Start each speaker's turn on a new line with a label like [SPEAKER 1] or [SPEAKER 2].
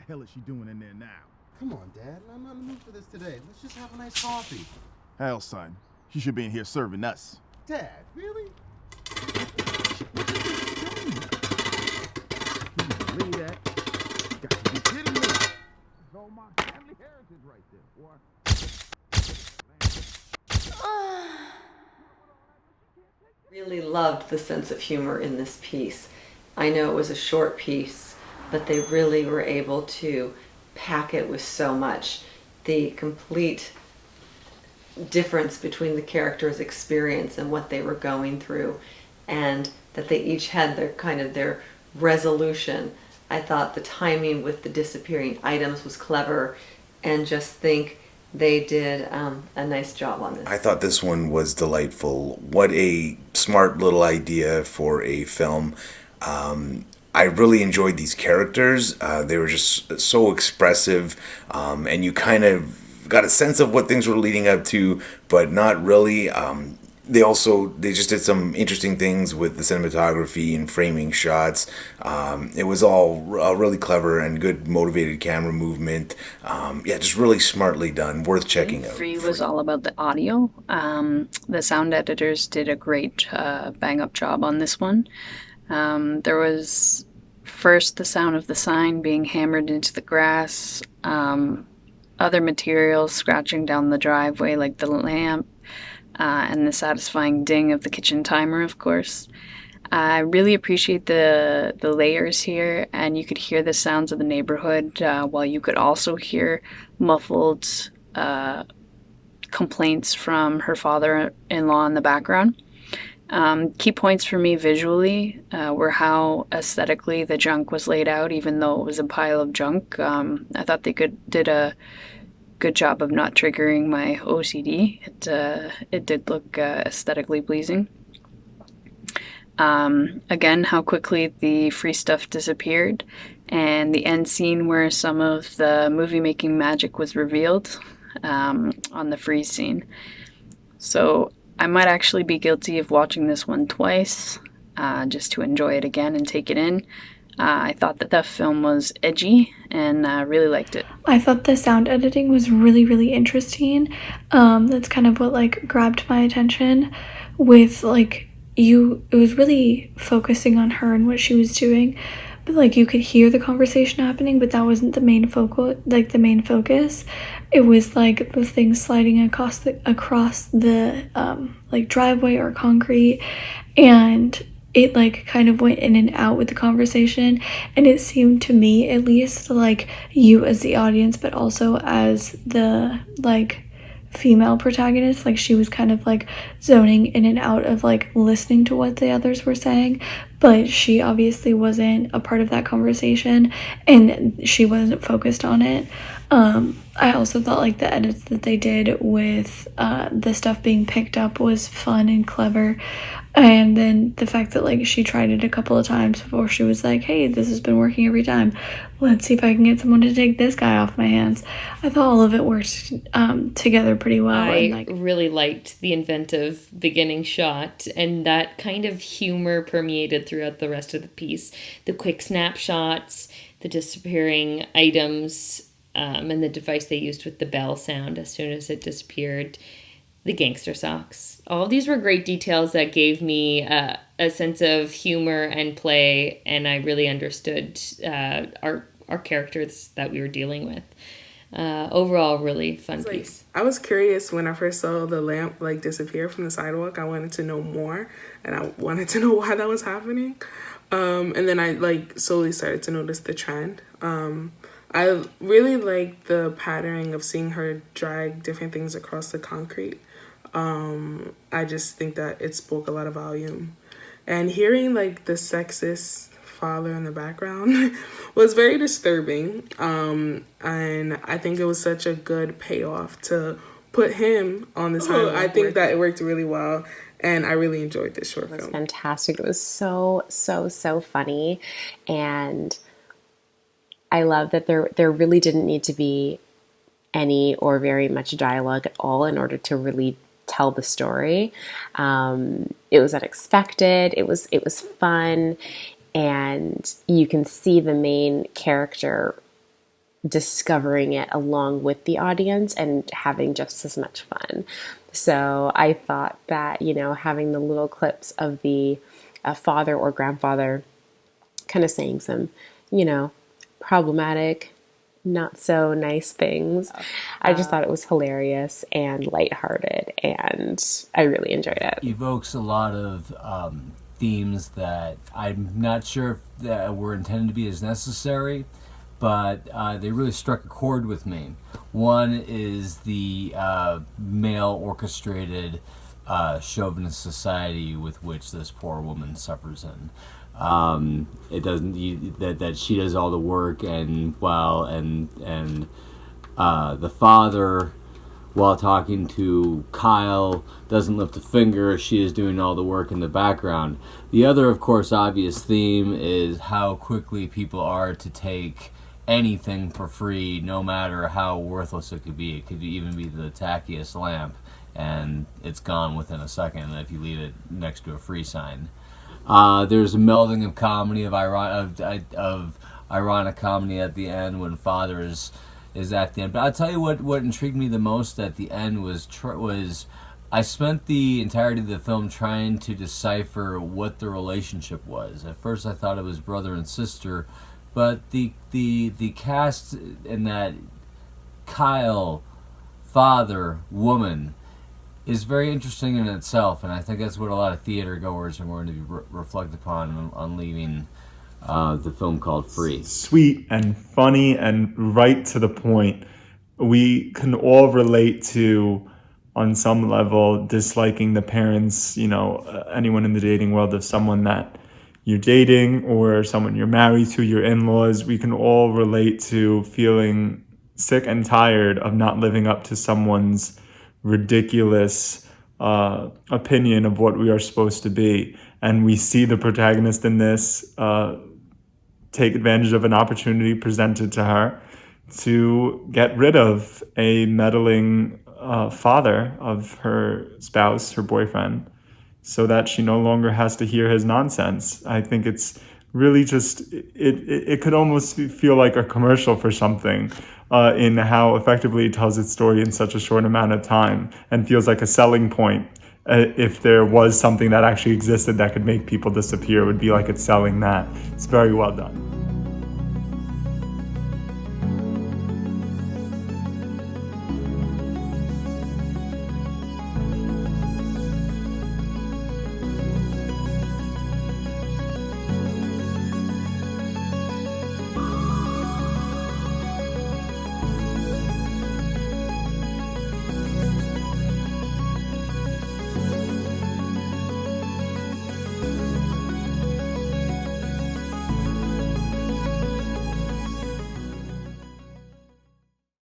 [SPEAKER 1] hell is she doing in there now?
[SPEAKER 2] Come on, Dad. I'm not in the mood for this today. Let's just have a nice coffee.
[SPEAKER 1] Hell, son. She should be in here serving us.
[SPEAKER 2] Dad, really?
[SPEAKER 1] What you think she's doing? You don't believe that? You got to be kidding me. It's all my family heritage right there, boy.
[SPEAKER 3] Really loved the sense of humor in this piece. I know it was a short piece, but they really were able to pack it with so much. The complete difference between the characters' experience and what they were going through, and that they each had their resolution. I thought the timing with the disappearing items was clever, and just think they did a nice job on this.
[SPEAKER 4] I thought this one was delightful. What a smart little idea for a film. I really enjoyed these characters. They were just so expressive, and you kind of got a sense of what things were leading up to, but not really. They just did some interesting things with the cinematography and framing shots. It was all really clever and good motivated camera movement. Just really smartly done. Worth checking out.
[SPEAKER 5] 3 was all about the audio. The sound editors did a great bang-up job on this one. There was first the sound of the sign being hammered into the grass, other materials scratching down the driveway like the lamp, and the satisfying ding of the kitchen timer, of course. I really appreciate the layers here, and you could hear the sounds of the neighborhood while you could also hear muffled complaints from her father-in-law in the background. Key points for me visually were how aesthetically the junk was laid out, even though it was a pile of junk. I thought they did a good job of not triggering my OCD. It did look aesthetically pleasing. Again, how quickly the free stuff disappeared, and the end scene where some of the movie-making magic was revealed on the freeze scene. So I might actually be guilty of watching this one twice, just to enjoy it again and take it in. I thought that the film was edgy, and really liked it.
[SPEAKER 6] I thought the sound editing was really, really interesting. That's kind of what grabbed my attention with it was really focusing on her and what she was doing, but you could hear the conversation happening, but that wasn't the main focus. It was the things sliding across the driveway or concrete, and it kind of went in and out with the conversation, and it seemed to me, at least, you as the audience, but also as the female protagonist, she was kind of zoning in and out of listening to what the others were saying, but she obviously wasn't a part of that conversation and she wasn't focused on it. I also thought the edits that they did with the stuff being picked up was fun and clever, and then the fact that she tried it a couple of times before she was like, hey, this has been working every time, let's see if I can get someone to take this guy off my hands. I thought all of it worked together pretty well.
[SPEAKER 7] I really liked the inventive beginning shot, and that kind of humor permeated throughout the rest of the piece. The quick snapshots, the disappearing items, and the device they used with the bell sound as soon as it disappeared, the gangster socks. All of these were great details that gave me a sense of humor and play, and I really understood our characters that we were dealing with. Overall, really fun piece.
[SPEAKER 8] I was curious when I first saw the lamp disappear from the sidewalk. I wanted to know more, and I wanted to know why that was happening. And then I slowly started to notice the trend. I really liked the patterning of seeing her drag different things across the concrete. I just think that it spoke a lot of volume. And hearing the sexist father in the background was very disturbing. And I think it was such a good payoff to put him on the sidewalk. I think that it worked really well. And I really enjoyed this short film.
[SPEAKER 9] It was fantastic. It was so, so, so funny. And I love that there really didn't need to be any or very much dialogue at all in order to really tell the story. It was unexpected. It was fun, and you can see the main character discovering it along with the audience and having just as much fun. So I thought that, having the little clips of the father or grandfather kind of saying some, problematic, not so nice things, I just thought it was hilarious and lighthearted, and I really enjoyed it.
[SPEAKER 10] Evokes a lot of themes that I'm not sure if that were intended to be as necessary, but they really struck a chord with me. One is the male orchestrated chauvinist society with which this poor woman suffers in. It doesn't that she does all the work, and the father, while talking to Kyle, doesn't lift a finger. She is doing all the work in the background. The other, of course, obvious theme is how quickly people are to take anything for free, no matter how worthless it could be. It could even be the tackiest lamp, and it's gone within a second if you leave it next to a free sign. There's a melding of comedy, of ironic comedy at the end when father is at the end. But I'll tell you what intrigued me the most at the end was I spent the entirety of the film trying to decipher what the relationship was. At first I thought it was brother and sister, but the cast in that Kyle, father, woman, is very interesting in itself, and I think that's what a lot of theater goers are going to be reflect upon on leaving the film called Free.
[SPEAKER 11] Sweet and funny and right to the point. We can all relate to, on some level, disliking the parents, anyone in the dating world of someone that you're dating or someone you're married to, your in-laws. We can all relate to feeling sick and tired of not living up to someone's ridiculous opinion of what we are supposed to be. And we see the protagonist in this take advantage of an opportunity presented to her to get rid of a meddling father of her spouse, her boyfriend, so that she no longer has to hear his nonsense. I think it's really just, it could almost feel like a commercial for something in how effectively it tells its story in such a short amount of time, and feels like a selling point. If there was something that actually existed that could make people disappear, it would be like it's selling that. It's very well done.